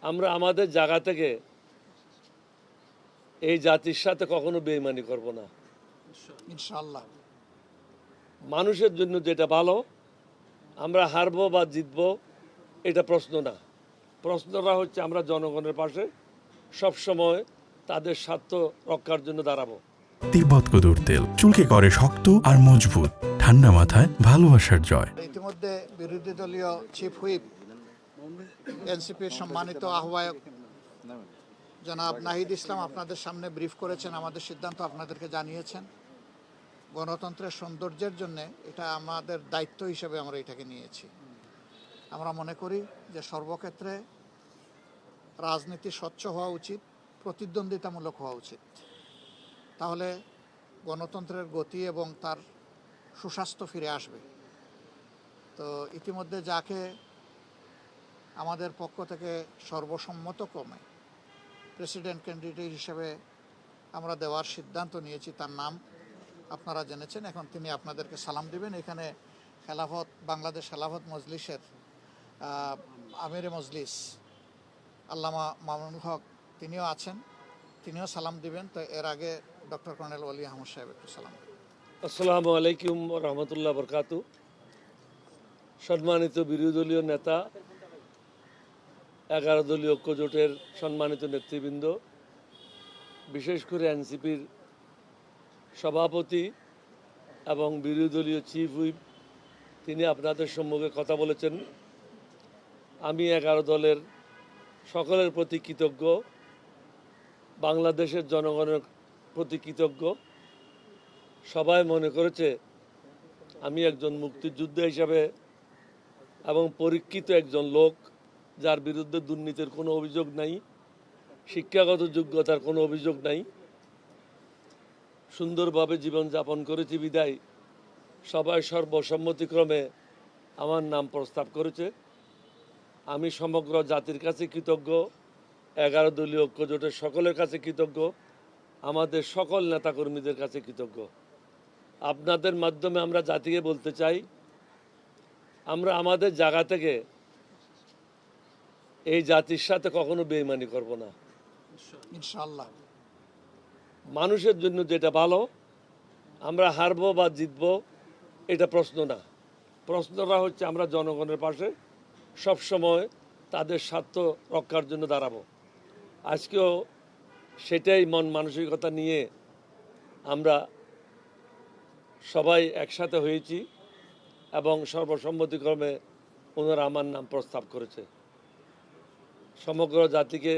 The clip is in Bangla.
আমরা আমাদের জায়গা থেকে এই জাতির সাথে কখনো বেইমানি করব না। ইনশাআল্লাহ। মানুষের জন্য যেটা ভালো, আমরা হারবো বা জিতবো এটা প্রশ্ন না। প্রশ্নটা হচ্ছে আমরা জনগণের পাশে সবসময় তাদের স্বার্থ রক্ষার জন্য দাঁড়াবো। তিব্বত কদুর তেল চুলকে করে শক্ত আর মজবুত, ঠান্ডা মাথায় ভালোবাসার জয়। ইতিমধ্যে বিরোধী দলীয় চিফ হুইপ এনসিপির সম্মানিত আহ্বায়ক জনাব নাহিদ ইসলাম আপনাদের সামনে ব্রিফ করেছেন, আমাদের সিদ্ধান্ত আপনাদেরকে জানিয়েছেন। গণতন্ত্রের সৌন্দর্যের জন্য এটা আমাদের দায়িত্ব হিসেবে আমরা এটাকে নিয়েছি। আমরা মনে করি যে সর্বক্ষেত্রে রাজনীতি স্বচ্ছ হওয়া উচিত, প্রতিদ্বন্দ্বিতামূলক হওয়া উচিত। তাহলে গণতন্ত্রের গতি এবং তার সুস্বাস্থ্য ফিরে আসবে। তো ইতিমধ্যে যাকে আমাদের পক্ষ থেকে সর্বসম্মতক্রমে প্রেসিডেন্ট ক্যান্ডিডেট হিসেবে আমরা দেওয়ার সিদ্ধান্ত নিয়েছি, তার নাম আপনারা জেনেছেন। এখন তিনি আপনাদেরকে সালাম দিবেন। এখানে বাংলাদেশ খেলাফত মজলিসের আমিরে মজলিস আল্লামা মামুনুল হক তিনিও আছেন, তিনিও সালাম দিবেন। তো এর আগে ডক্টর কর্নেল ওলি আহমদ সাহেব একটু সালাম দেবেন। আসসালামু আলাইকুম রহমতুল্লাহ বরকাতু। সম্মানিত বিরোধী দলীয় নেতা, 11 দলীয় ঐক্য জোটের সম্মানিত নেতৃবৃন্দ, বিশেষ করে এনসিপির সভাপতি এবং বিরোধী দলীয় চিফ হুইপ, তিনি আপনাদের সম্মুখে কথা বলেছেন। আমি 11 দলের সকলের প্রতি কৃতজ্ঞ, বাংলাদেশের জনগণের প্রতি কৃতজ্ঞ। সবাই মনে করেছে আমি একজন মুক্তিযোদ্ধা হিসাবে এবং পরীক্ষিত একজন লোক, যার বিরুদ্ধে দুর্নীতির কোনো অভিযোগ নাই, শিক্ষাগত যোগ্যতার কোনো অভিযোগ নাই, সুন্দরভাবে জীবনযাপন করেছি বিদায় সবাই সর্বসম্মতিক্রমে আমার নাম প্রস্তাব করেছে। আমি সমগ্র জাতির কাছে কৃতজ্ঞ, 11 দলীয় ঐক্য জোটের সকলের কাছে কৃতজ্ঞ, আমাদের সকল নেতাকর্মীদের কাছে কৃতজ্ঞ। আপনাদের মাধ্যমে আমরা জাতিকে বলতে চাই, আমরা আমাদের জায়গা থেকে এই জাতির সাথে কখনো বেইমানি করব না। ইনশাআল্লাহ। মানুষের জন্য যেটা ভালো, আমরা হারবো বা জিতবো এটা প্রশ্ন না। প্রশ্নটা হচ্ছে আমরা জনগণের পাশে সবসময় তাদের স্বার্থ রক্ষার জন্য দাঁড়াবো। আজকেও সেটাই মন মানসিকতা নিয়ে আমরা সবাই একসাথে হয়েছি এবং সর্বসম্মতিক্রমে ওনারা আমার নাম প্রস্তাব করেছে। সমগ্র জাতিকে